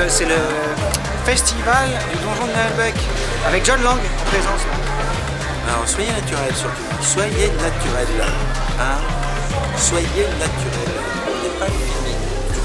c'est le festival du donjon de Nullbuck avec John Lang en présence. Alors soyez naturel surtout, soyez naturel, hein, soyez naturel, on n'est pas filmé du tout.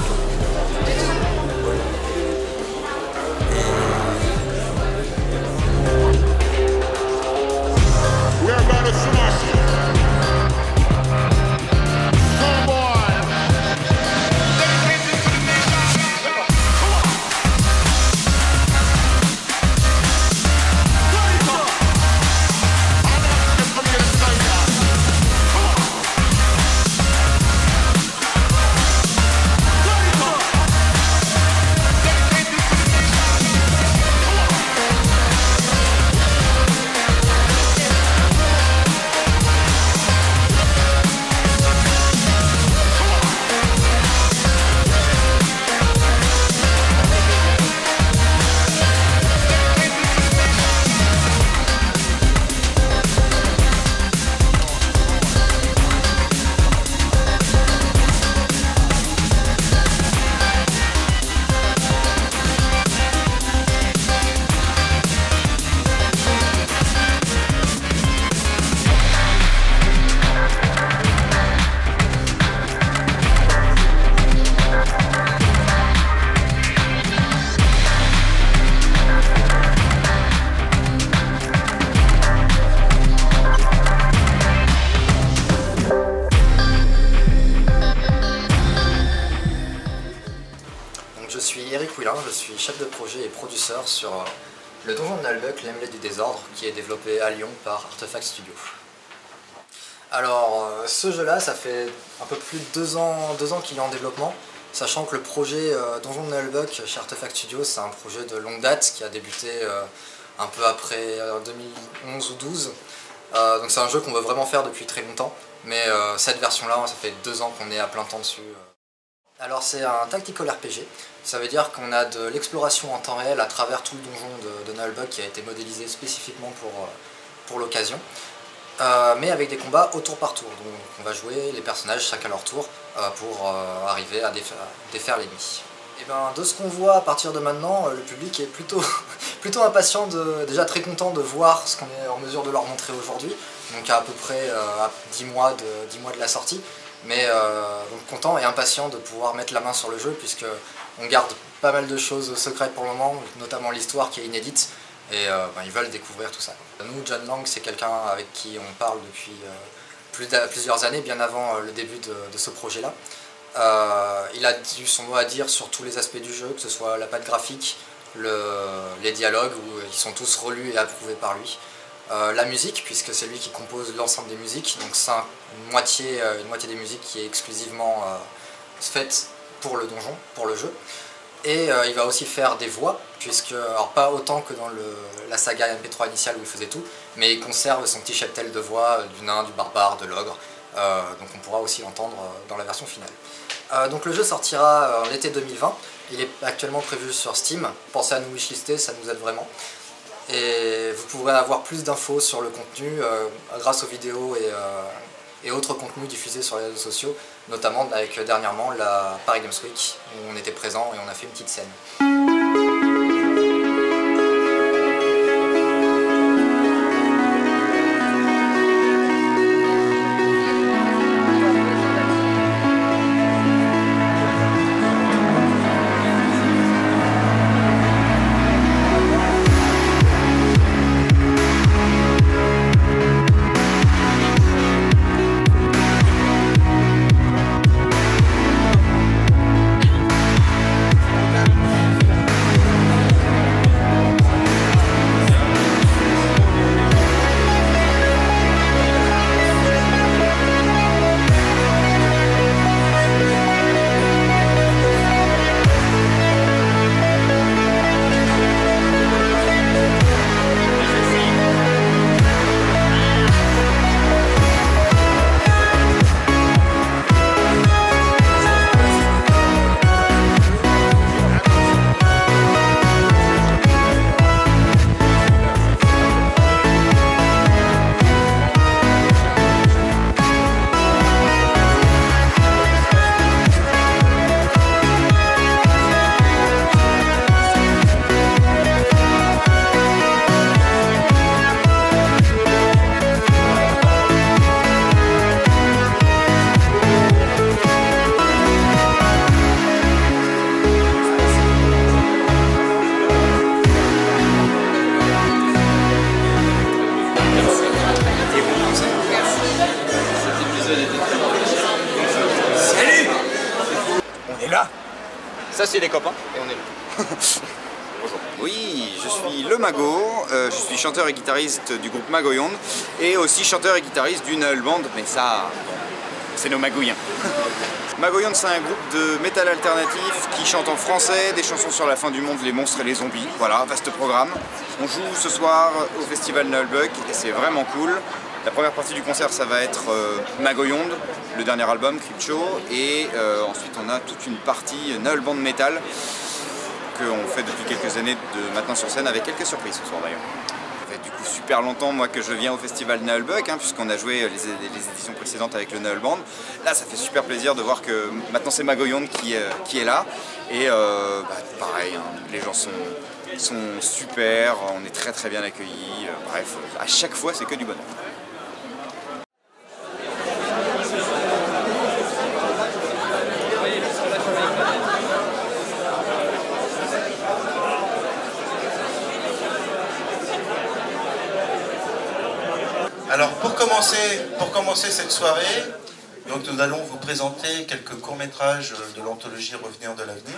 Je suis Eric Whelan, je suis chef de projet et producteur sur le donjon de Nullbuck, l'Amulet du désordre, qui est développé à Lyon par Artefact Studio. Alors, ce jeu-là, ça fait un peu plus de 2 ans qu'il est en développement, sachant que le projet Donjon de Nullbuck chez Artefact Studio, c'est un projet de longue date qui a débuté un peu après 2011 ou 2012. Donc c'est un jeu qu'on veut vraiment faire depuis très longtemps, mais cette version-là, ça fait 2 ans qu'on est à plein temps dessus. Alors c'est un tactical RPG, ça veut dire qu'on a de l'exploration en temps réel à travers tout le donjon de Nullbuck qui a été modélisé spécifiquement pour l'occasion, mais avec des combats au tour par tour. Donc on va jouer les personnages chacun à leur tour pour arriver à défaire l'ennemi. Et ben, de ce qu'on voit à partir de maintenant, le public est plutôt impatient, déjà très content de voir ce qu'on est en mesure de leur montrer aujourd'hui, donc à peu près à 10 mois de la sortie. Mais donc content et impatient de pouvoir mettre la main sur le jeu, puisque on garde pas mal de choses secrètes pour le moment, notamment l'histoire qui est inédite, et ils veulent découvrir tout ça. Nous, John Lang, c'est quelqu'un avec qui on parle depuis plusieurs années, bien avant le début de ce projet-là. Il a eu son mot à dire sur tous les aspects du jeu, que ce soit la patte graphique, les dialogues, où ils sont tous relus et approuvés par lui. La musique, puisque c'est lui qui compose l'ensemble des musiques, donc c'est une moitié des musiques qui est exclusivement faite pour le donjon, pour le jeu. Et il va aussi faire des voix, puisque, alors pas autant que dans la saga MP3 initiale où il faisait tout, mais il conserve son petit cheptel de voix du nain, du barbare, de l'ogre, donc on pourra aussi l'entendre dans la version finale. Donc le jeu sortira en été 2020, il est actuellement prévu sur Steam, pensez à nous wishlister, ça nous aide vraiment. Et vous pourrez avoir plus d'infos sur le contenu grâce aux vidéos et autres contenus diffusés sur les réseaux sociaux, notamment avec dernièrement la Paris Games Week où on était présent et on a fait une petite scène. succès. Cet épisode était très bon. Salut! On est là. Ça, c'est les copains. Et on est là. Bonjour. Oui, je suis le Mago, je suis chanteur et guitariste du groupe Magoyonde et aussi chanteur et guitariste d'une Naël Band, mais ça, c'est nos magouillens. Magoyonde, c'est un groupe de métal alternatif qui chante en français des chansons sur la fin du monde, les monstres et les zombies. Voilà, vaste programme. On joue ce soir au festival Nullbuck et c'est vraiment cool. La première partie du concert, ça va être Magoyonde, le dernier album, Crypto, et ensuite on a toute une partie Naël Band Metal qu'on fait depuis quelques années de maintenant sur scène avec quelques surprises ce soir d'ailleurs. Ça fait du coup super longtemps moi que je viens au festival Nullbuck, puisqu'on a joué les éditions précédentes avec le Naël Band. Là ça fait super plaisir de voir que maintenant c'est Magoyonde qui est là. Et pareil, les gens sont super, on est très très bien accueillis. Bref, à chaque fois c'est que du bonheur. Alors pour commencer cette soirée, donc nous allons vous présenter quelques courts-métrages de l'anthologie Revenir de l'avenir.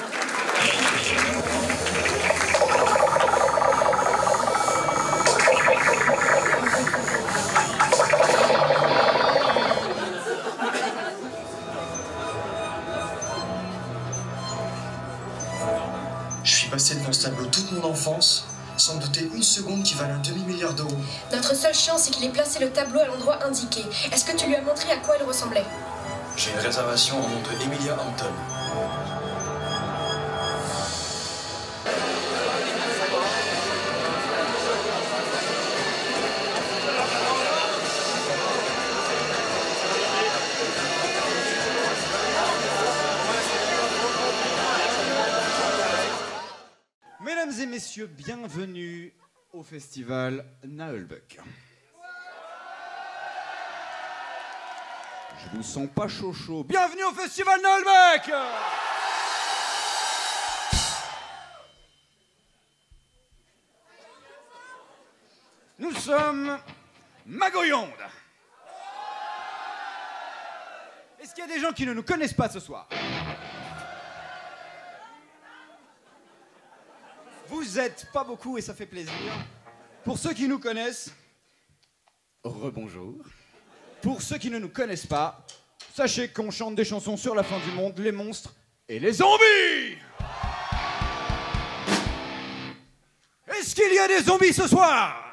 Je suis passé devant ce tableau toute mon enfance, sans douter une seconde qu'il valait un demi-milliard d'euros. Notre seule chance, c'est qu'il ait placé le tableau à l'endroit indiqué. Est-ce que tu lui as montré à quoi il ressemblait? J'ai une réservation au nom de Emilia Hampton. Mesdames et messieurs, bienvenue au festival Nullbuck. Je vous sens pas chaud. Bienvenue au festival Nullbuck. Nous sommes Magoyonde. Est-ce qu'il y a des gens qui ne nous connaissent pas ce soir? Vous êtes pas beaucoup et ça fait plaisir. Pour ceux qui nous connaissent, rebonjour. Pour ceux qui ne nous connaissent pas, sachez qu'on chante des chansons sur la fin du monde, les monstres et les zombies. Est-ce qu'il y a des zombies ce soir?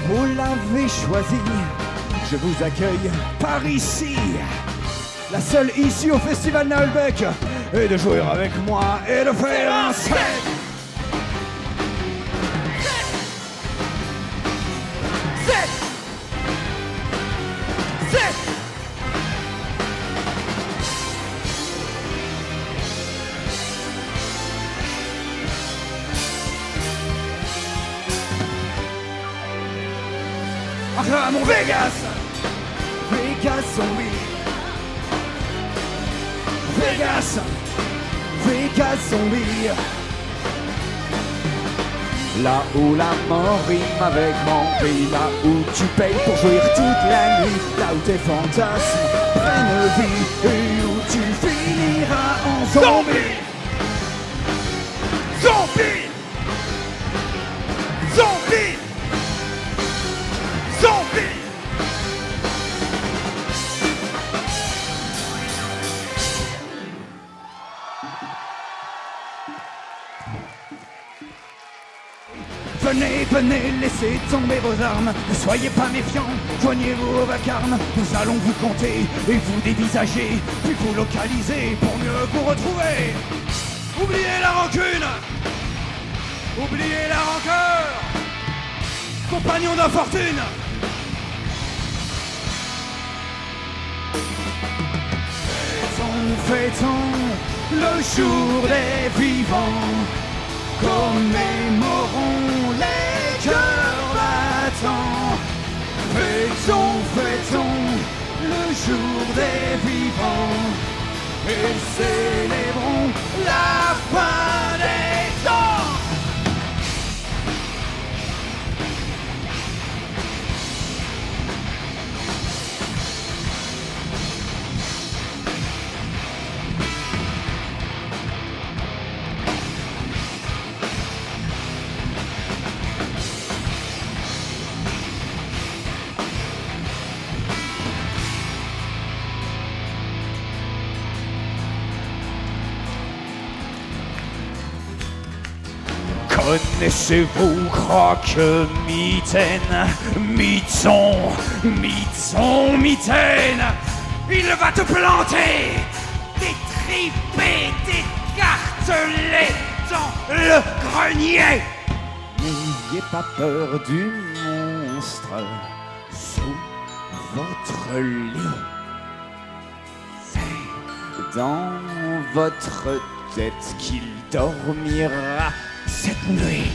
Vous l'avez choisi, je vous accueille par ici. La seule issue au festival Nullbuck est de jouer avec moi et de faire un set. Ah, mon Vegas! Vegas zombie! Vegas! Vegas zombie! Là où la mort rime avec mon pays, là où tu payes pour jouir toute la nuit, là où tes fantasmes prennent vie et où tu finiras en zombie! Zombie! Zombie! Zombie! Venez, venez, laissez tomber vos armes. Ne soyez pas méfiants, joignez-vous au vacarme. Nous allons vous compter et vous dévisager, puis vous localiser pour mieux vous retrouver. Oubliez la rancune, oubliez la rancœur, compagnons d'infortune. Fêtons, le jour des vivants. Commémorons les cœurs battants. Fêtons le jour des vivants et célébrons la fin des temps. Connaissez-vous Croque-Mitaine? Mitaine, il va te planter, détriper, t'écarteler dans le grenier. N'ayez pas peur du monstre sous votre lit. C'est dans votre tête qu'il dormira cette nuit.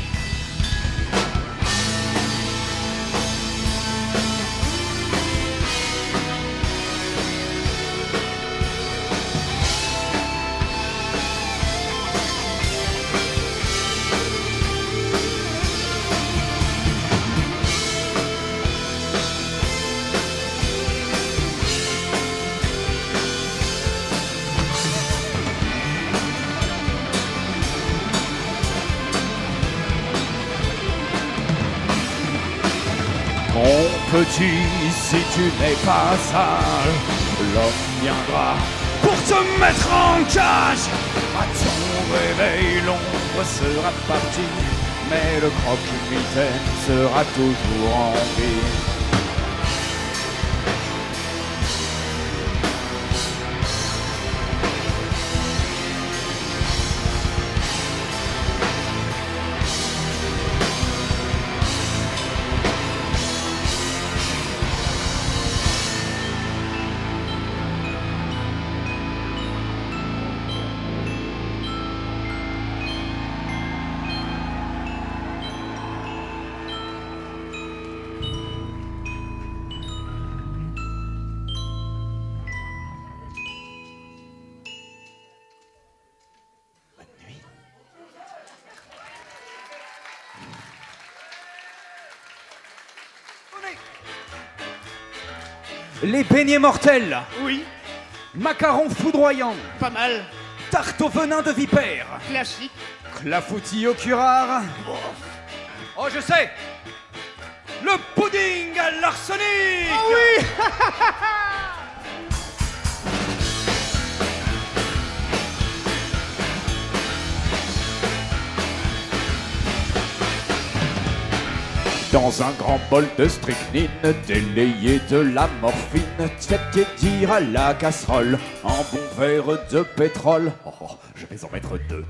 Mon petit, si tu n'es pas sage, l'homme viendra pour te mettre en cage. À ton réveil, l'ombre sera partie, mais le croque-mitaine sera toujours en vie. Les beignets mortels. Oui. Macarons foudroyants. Pas mal. Tarte au venin de vipère. Classique. Clafoutis au curare. Oh, je sais. Le pudding à l'arsenic. Oh oui. Dans un grand bol de strychnine, délayé de la morphine, faites dire à la casserole un bon verre de pétrole. Oh, je vais en mettre 2.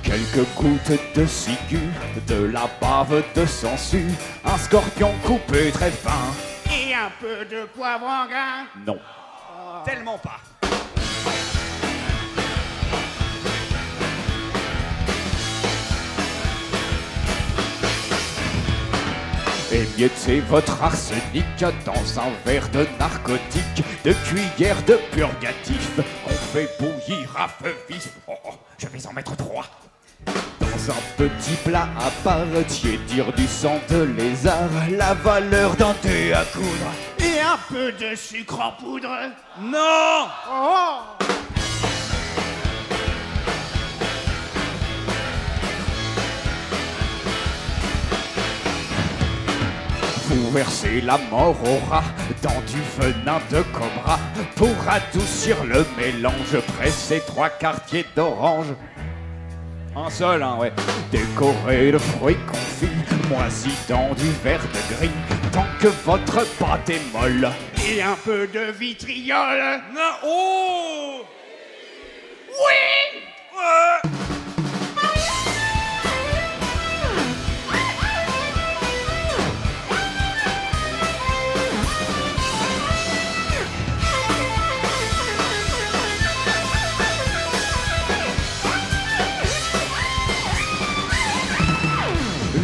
Quelques gouttes de ciguë, de la bave de sangsue, un scorpion coupé très fin. Et un peu de poivre en grain. Non, tellement pas. Émiettez votre arsenic dans un verre de narcotique, 2 cuillères de purgatif qu'on fait bouillir à feu vif. Oh, je vais en mettre 3. Dans un petit plat à part, tiédir du sang de lézard, la valeur d'un thé à coudre. Et un peu de sucre en poudre. Non! Oh! Vous versez la mort au rat dans du venin de cobra. Pour adoucir le mélange, pressez 3 quartiers d'orange. Un seul, hein, ouais. Décoré de fruits confits, moisis dans du verre de gris, tant que votre pâte est molle. Et un peu de vitriol. Non, oh! Oui! Ouais!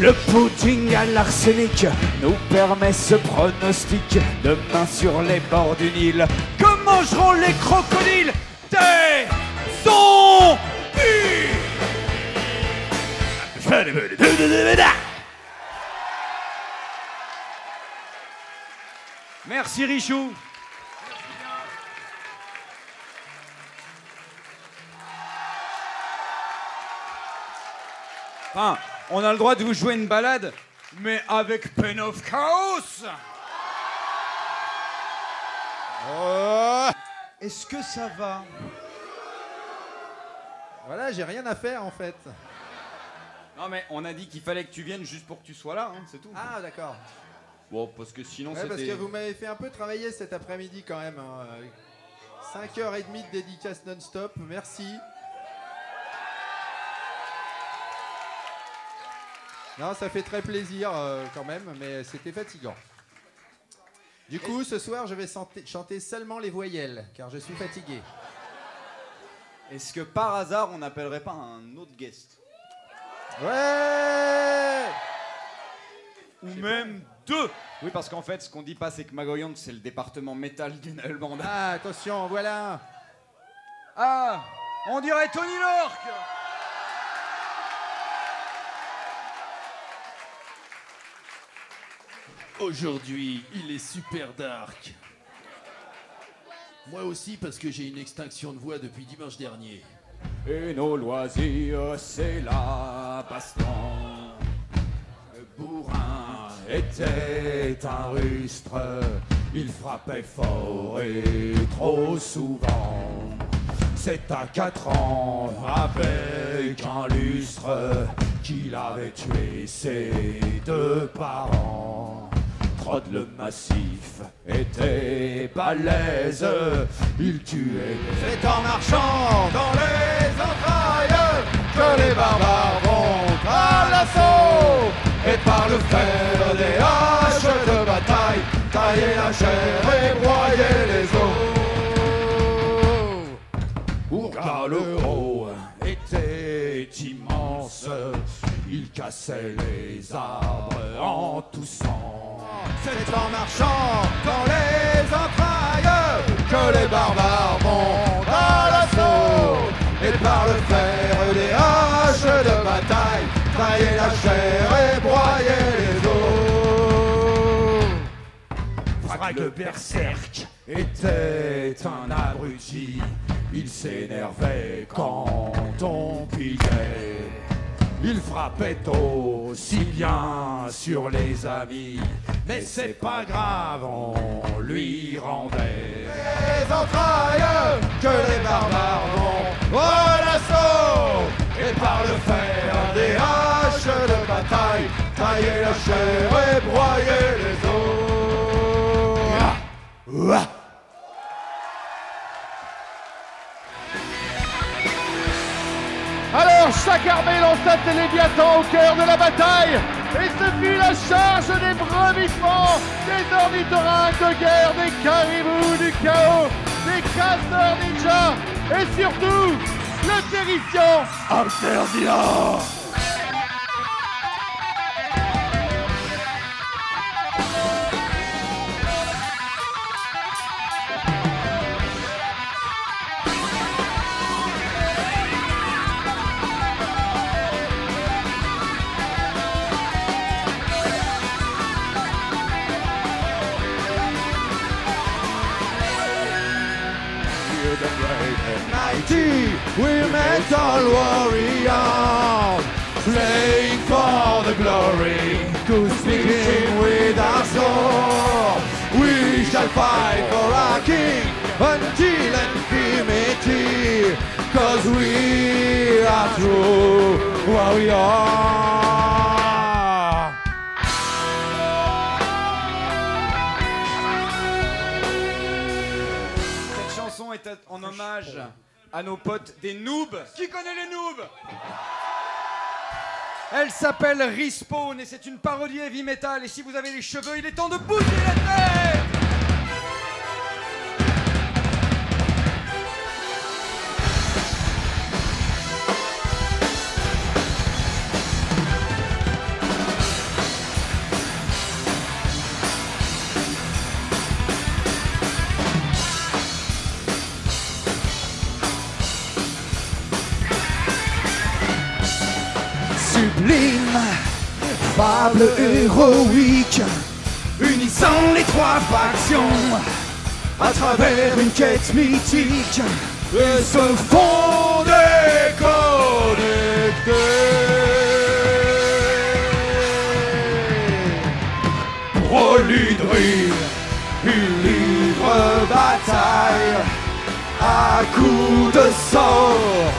Le pudding à l'arsenic nous permet ce pronostic. Demain sur les bords du Nil, que mangeront les crocodiles? Des zombies. Merci Richou. Enfin, on a le droit de vous jouer une balade, mais avec Pen of Chaos. Oh. Est-ce que ça va? Voilà, j'ai rien à faire en fait. Non mais on a dit qu'il fallait que tu viennes juste pour que tu sois là, hein, c'est tout. Ah d'accord. Bon, parce que sinon Ouais, c'était... parce que vous m'avez fait un peu travailler cet après-midi quand même. Hein. 5h30 de dédicace non-stop, merci. Non, ça fait très plaisir quand même, mais c'était fatigant. Du coup, ce soir, je vais chanter seulement les voyelles, car je suis fatigué. Est-ce que par hasard, on n'appellerait pas un autre guest? Ouais. Ou même deux. Oui, parce qu'en fait, ce qu'on dit pas, c'est que Magoyonde, c'est le département métal d'une allemande. Ah, attention, voilà. Ah, on dirait Tony Lorque. Aujourd'hui, il est super dark. Moi aussi, parce que j'ai une extinction de voix depuis dimanche dernier. Et nos loisirs, c'est la baston. Le bourrin était un rustre, il frappait fort et trop souvent. C'est à 4 ans, avec un lustre, qu'il avait tué ses 2 parents. Trod le massif était balèze, il tuait. C'est en marchant dans les entrailles que les barbares vont à l'assaut. Et par le fer des haches de bataille, tailler la chair et broyer les os. Car le haut était immense, il cassait les arbres en toussant. C'est en marchant dans les entrailles que les barbares vont à l'assaut. Et par le fer des haches de bataille, tailler la chair et broyer les os. Frac le berserk était un abruti, il s'énervait quand on pillait. Il frappait aussi bien sur les amis, mais c'est pas grave, on lui rendait. Les entrailles que les barbares vont à l'assaut. Et par le fer des haches de bataille, tailler la chair et broyer les os. Alors, chaque armée lança ses léviathans au cœur de la bataille. Et ce fut la charge des bremissements, des ornithorynques de guerre, des caribous du chaos, des castors ninja et surtout, le terrifiant Alterdia. We're metal warriors, playing for the glory, to speaking with our sword. We shall fight for our king until infinity, cause we are true warriors. Cette chanson est en hommage à nos potes des noobs. Qui connaît les noobs? Elle s'appelle Respawn et c'est une parodie heavy metal. Et si vous avez les cheveux, il est temps de bouger la tête. sublime, fable héroïque, unissant les trois factions à travers une quête mythique et se font déconnecter. Proludri, une livre bataille à coups de sort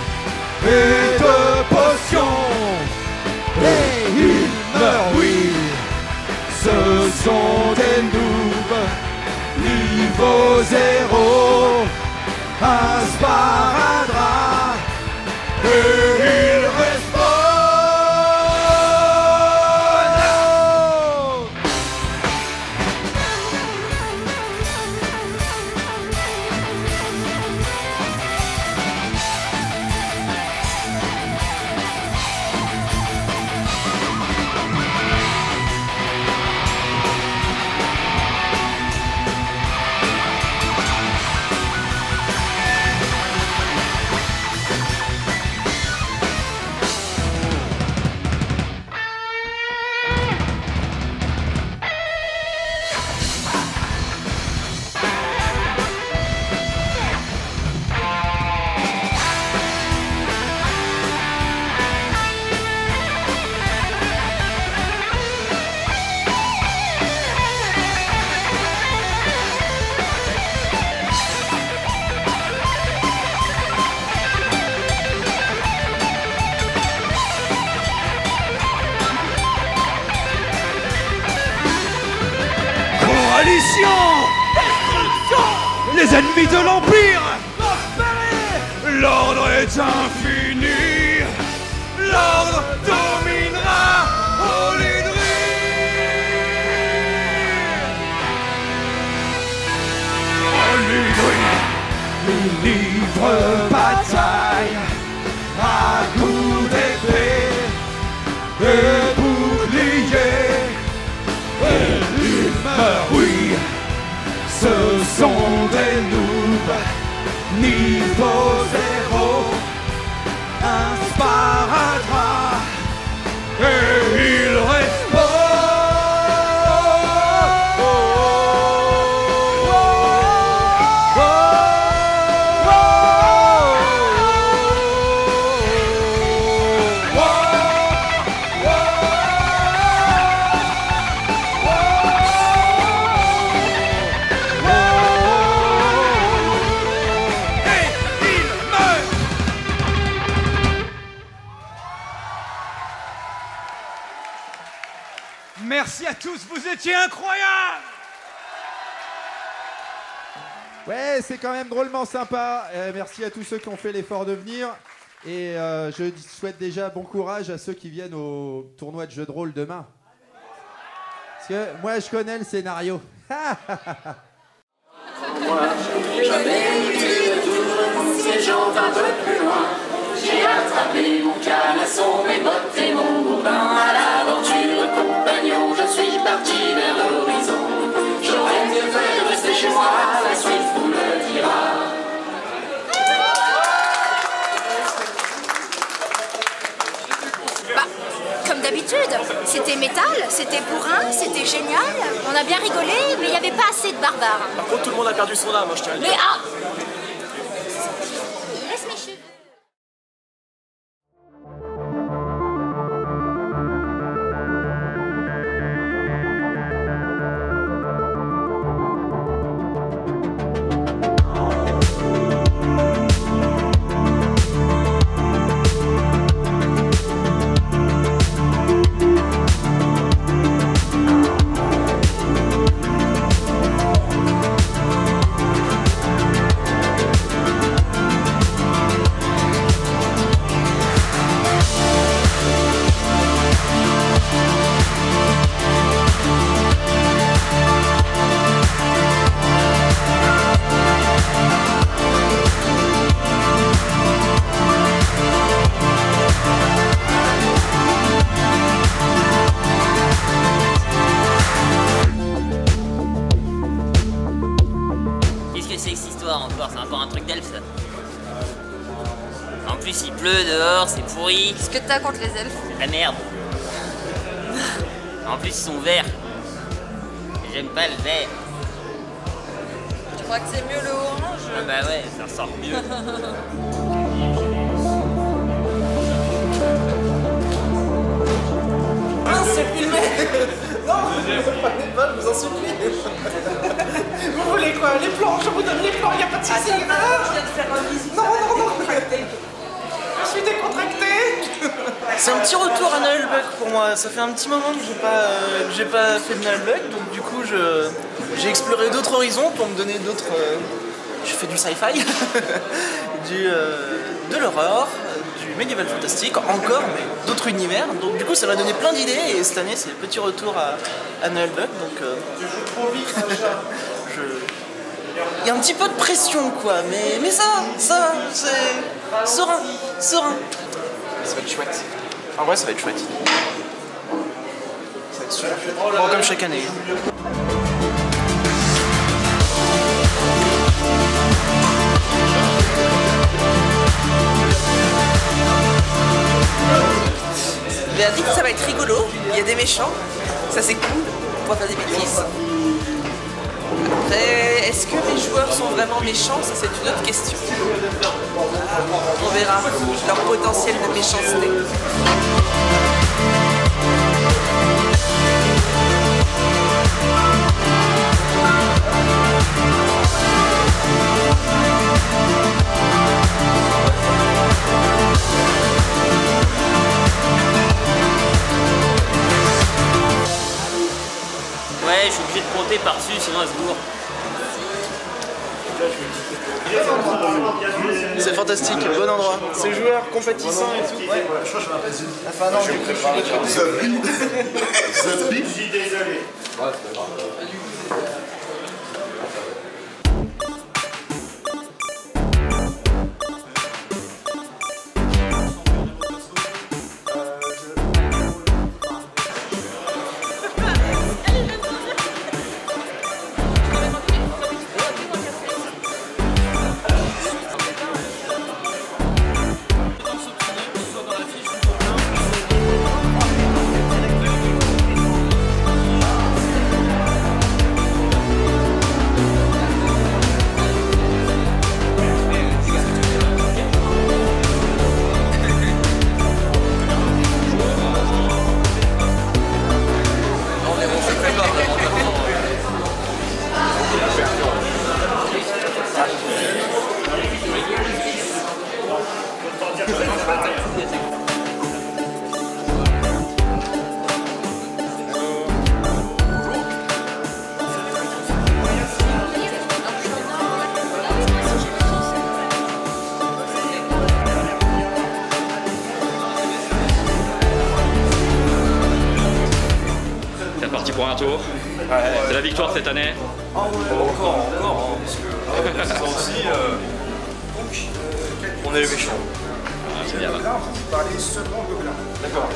et de potions. Et ils meurent, oui, ce sont des noobs, niveau zéro, un sparadrap, et ils respawnent. Destruction! Les ennemis de l'Empire! Prospérer! L'ordre est infini! L'ordre dominera Oludri! Une livre bataille à coups d'épée et bouclier. Et ils meurent, oui, ce sont des noobs, niveau zéro, un sparadrap, et ils respawnent. Merci à tous, vous étiez incroyables! Ouais, c'est quand même drôlement sympa. Merci à tous ceux qui ont fait l'effort de venir. Et je souhaite déjà bon courage à ceux qui viennent au tournoi de jeux de rôle demain. Parce que moi, je connais le scénario. J'avais été le tour, ces gens un peu plus loin. J'ai attrapé mon canasson, mes bottes et mon gourdin. À l'aventure, compagnon, je suis parti vers l'horizon. J'aurais mieux fait rester chez moi, la suite vous le dira. Bah, comme d'habitude, c'était métal, c'était bourrin, c'était génial. On a bien rigolé, mais il n'y avait pas assez de barbares. Par contre, tout le monde a perdu son âme, je tiens à le dire. Mais ah! pleut dehors, c'est pourri. Qu'est-ce que t'as contre les elfes? C'est de la merde. En plus, ils sont verts. J'aime pas le vert. Tu crois que c'est mieux le orange? Ah bah ouais, ça ressort mieux. Ah, c'est filmé. Non, prenez pas, je vous en supplie. Vous voulez quoi? Les plans, je vous donne les plans, y a pas de soucis. Je viens de faire un bisou. Non. Je suis décontracté. C'est un petit retour à Noël Buck pour moi. Ça fait un petit moment que j'ai pas fait de Noël Buck, donc du coup j'ai exploré d'autres horizons pour me donner d'autres. Je fais du sci-fi, de l'horreur, du médiéval fantastique, encore, mais d'autres univers. Donc du coup ça m'a donné plein d'idées et cette année c'est le petit retour à Noël Buck. Donc tu joues trop vite, Sacha. Il y a un petit peu de pression quoi, mais ça c'est serein. Ça va être chouette. En vrai ça va être chouette. Ça va être super chouette. Bon, comme chaque année. Elle a dit que ça va être rigolo, il y a des méchants, ça c'est cool, on va faire des bêtises. Après, est-ce que les joueurs sont vraiment méchants? Ça c'est une autre question. On verra leur potentiel de méchanceté. Ouais, je suis obligé de compter par-dessus, sinon elle se bourre. C'est fantastique, bon endroit. C'est joueur, compétissant et tout. Ouais. Enfin non, j'ai préféré Ça pique. Pour un tour. C'est la victoire cette année. Encore, parce que la saison aussi, on est les méchants. C'est bien. Là, on va parler seulement gobelins. D'accord.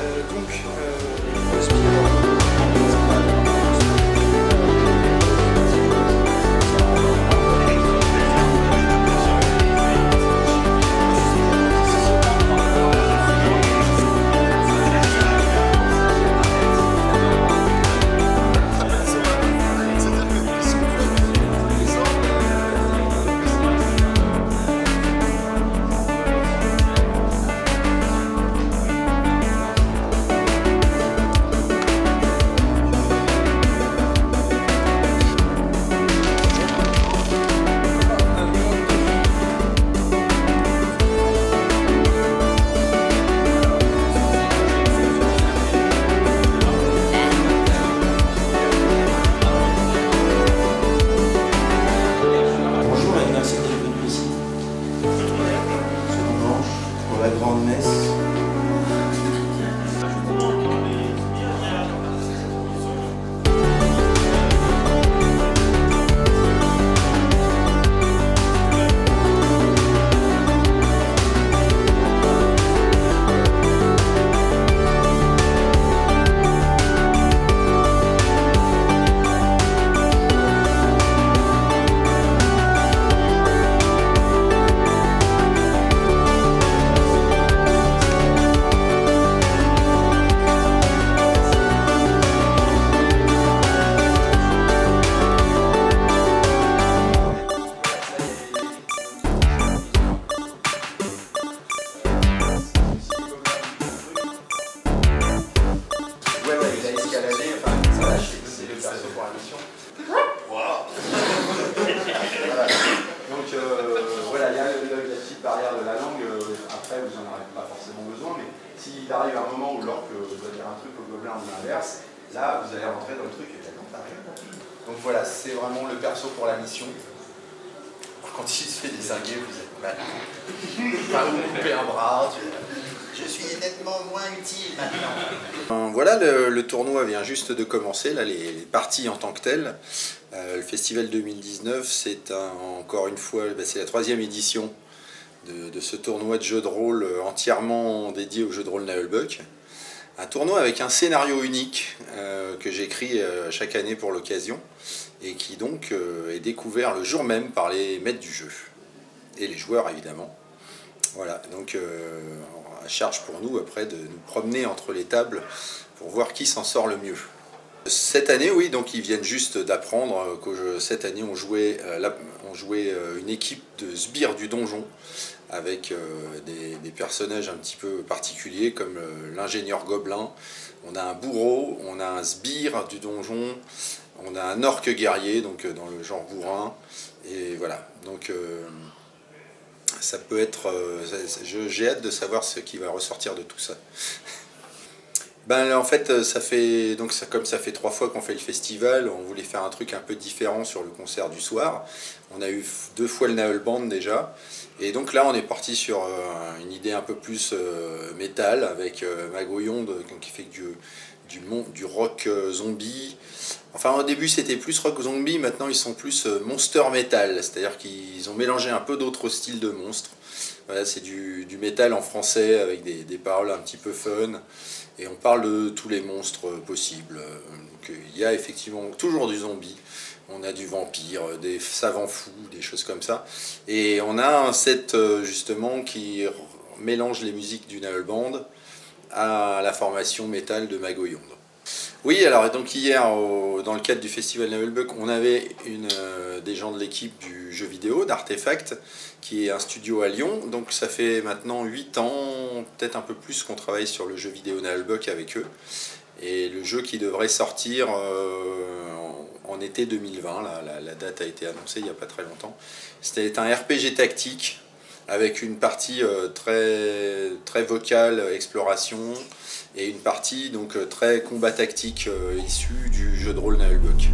perso pour la mission. Voilà. Donc voilà, il y a la petite barrière de la langue. Après, vous n'en avez pas forcément besoin, mais s'il arrive un moment où l'orque doit dire un truc au gobelin ou l'inverse, là, vous allez rentrer dans le truc et non, t'as rien compris. Donc voilà, c'est vraiment le perso pour la mission. Quand il se fait désinguer, vous êtes mal. Enfin, vous coupez un bras, je suis nettement moins utile maintenant. Voilà, le tournoi vient juste de commencer, là, les parties en tant que telles. Le festival 2019, c'est encore une fois, c'est la 3e édition de ce tournoi de jeux de rôle entièrement dédié au jeu de rôle Nullbuck. Un tournoi avec un scénario unique que j'écris chaque année pour l'occasion et qui donc est découvert le jour même par les maîtres du jeu et les joueurs évidemment. Voilà, donc à charge pour nous après de nous promener entre les tables pour voir qui s'en sort le mieux. Cette année, oui, donc ils viennent juste d'apprendre que cette année on jouait une équipe de sbires du donjon avec des personnages un petit peu particuliers comme l'ingénieur gobelin. On a un bourreau, on a un sbire du donjon, on a un orque guerrier, donc dans le genre bourrin. Et voilà, donc ça peut être... j'ai hâte de savoir ce qui va ressortir de tout ça. Ben, en fait, comme ça fait 3 fois qu'on fait le festival, on voulait faire un truc un peu différent sur le concert du soir. On a eu 2 fois le Naël Band déjà. Et donc là, on est parti sur une idée un peu plus métal avec Magoyond qui fait du rock zombie. Enfin, au début, c'était plus rock zombie. Maintenant, ils sont plus monster metal. C'est-à-dire qu'ils ont mélangé un peu d'autres styles de monstres. Voilà, c'est du métal en français avec des paroles un petit peu fun. Et on parle de tous les monstres possibles. Donc, il y a effectivement toujours du zombie. On a du vampire, des savants fous, des choses comme ça. Et on a un set justement qui mélange les musiques du Naël Band à la formation métal de Magoyond. Oui, alors donc hier, dans le cadre du festival Nullbuck, on avait des gens de l'équipe du jeu vidéo, d'Artefact, qui est un studio à Lyon. Donc ça fait maintenant 8 ans, peut-être un peu plus, qu'on travaille sur le jeu vidéo Nullbuck avec eux. Et le jeu qui devrait sortir en été 2020, la date a été annoncée il n'y a pas très longtemps. C'était un RPG tactique avec une partie très vocale, exploration, et une partie donc très combat tactique issue du jeu de rôle Nullbuck.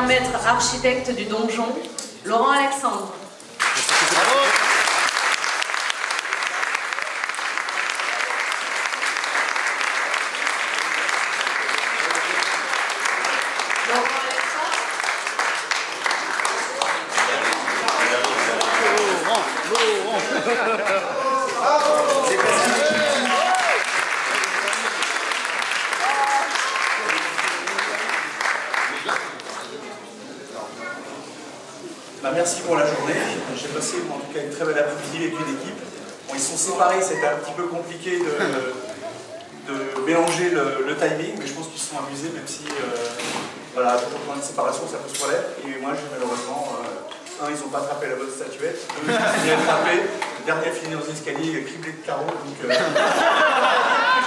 meilleur maître architecte du donjon, Laurent Alexandre. Merci pour la journée. J'ai passé en tout cas une très belle après-midi avec une équipe. Bon, ils sont séparés, c'était un petit peu compliqué de mélanger le timing, mais je pense qu'ils se sont amusés, même si voilà, toujours point de séparation, ça pose problème. Et moi, malheureusement, ils n'ont pas attrapé la bonne statuette, deux, ils ont attrapé, le dernier fini aux escaliers, criblé de carreaux. Donc, je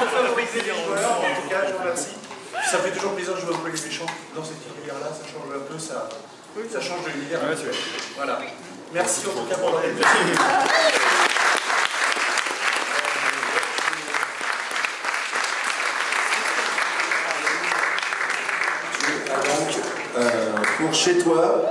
favorise les joueurs, en tout cas, je vous remercie. Ça fait toujours plaisir de jouer au les méchants dans cette univers-là, ça change un peu, ça change de l'univers actuel. Voilà. Merci en tout cas pour l'organisation. Donc, pour chez toi.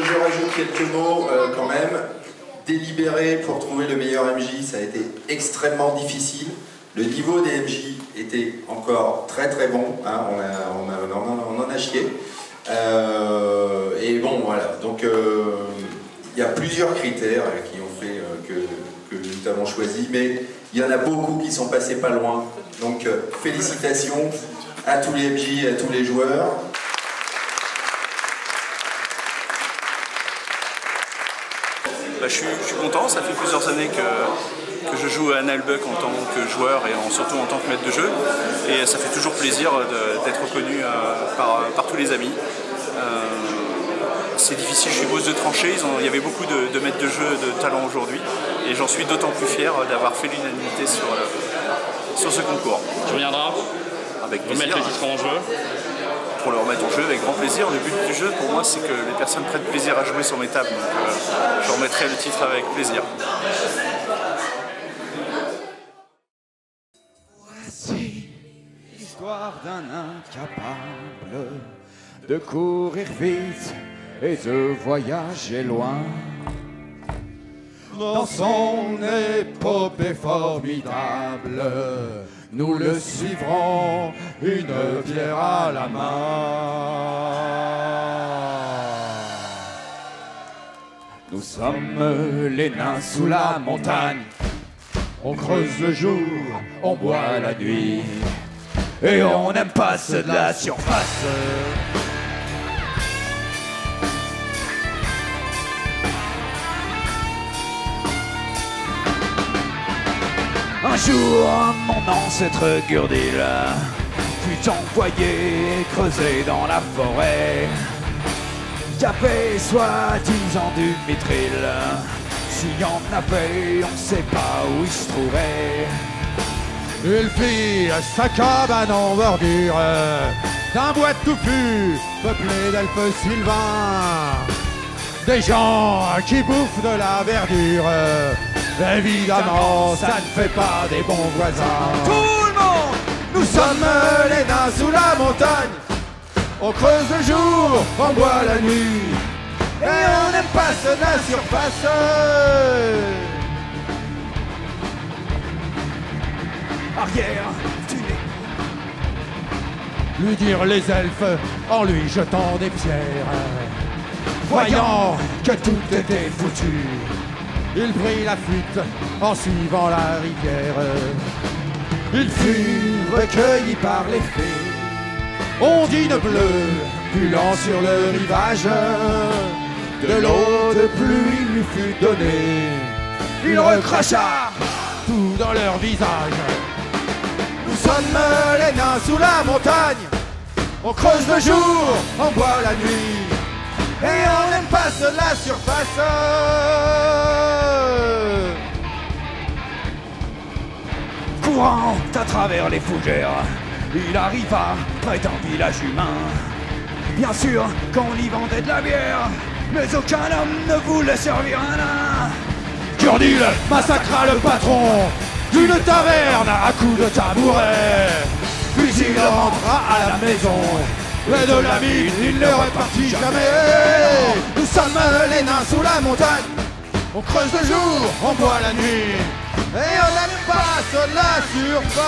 Je rajoute quelques mots quand même. Délibérer pour trouver le meilleur MJ, ça a été extrêmement difficile. Le niveau des MJ était encore très très bon, hein, on en a chié. Et bon voilà, donc il y a plusieurs critères qui ont fait que nous avons choisi, mais il y en a beaucoup qui sont passés pas loin. Donc félicitations à tous les MJ et à tous les joueurs. Je suis content, ça fait plusieurs années que je joue à Nullbuck en tant que joueur et surtout en tant que maître de jeu. Et ça fait toujours plaisir d'être reconnu par tous les amis. C'est difficile, je suppose, de trancher. Il y avait beaucoup de maîtres de jeu de talent aujourd'hui. Et j'en suis d'autant plus fier d'avoir fait l'unanimité sur ce concours. Tu reviendras avec plaisir. Remettre les titres en jeu. Pour le remettre en jeu avec grand plaisir. Le but du jeu pour moi c'est que les personnes prennent plaisir à jouer sur mes tables, donc je remettrai le titre avec plaisir. Voici l'histoire d'un incapable de courir vite et de voyager loin. Dans son épopée formidable, nous le suivrons, une bière à la main. Nous sommes les nains sous la montagne. On creuse le jour, on boit la nuit. Et on n'aime pas ceux de la surface. Un jour, mon ancêtre Gurdil fut envoyé creuser dans la forêt. Y avait soi-disant du mithril. S'il y en avait, on sait pas où il se trouvait. Il fit sa cabane en bordure d'un bois touffu peuplé d'elfes sylvains. Des gens qui bouffent de la verdure. Évidemment, ça ne fait pas des bons voisins. Tout le monde, nous sommes les nains sous la montagne. On creuse le jour, on boit la nuit. Et on n'aime pas ceux de la surface. Arrière, tu n'es. Lui dirent les elfes en lui jetant des pierres. Voyant que tout était foutu, il prit la fuite en suivant la rivière. Il fut recueilli par les fées. Ondine bleue, pulant sur le rivage. De l'eau de pluie lui fut donnée. Il recracha tout dans leur visage. Nous sommes les nains sous la montagne. On creuse le jour, on boit la nuit. Et on n'aime pas ceux de la surface. Courant à travers les fougères, il arriva près d'un village humain. Bien sûr qu'on y vendait de la bière, mais aucun homme ne voulait servir un nain. Curdil massacra le patron d'une taverne à coups de tabouret. Puis il rentra à la maison, et de la mine il ne repartit jamais. Nous sommes les nains sous la montagne, on creuse le jour, on boit la nuit, et on n'aime pas sur la surface.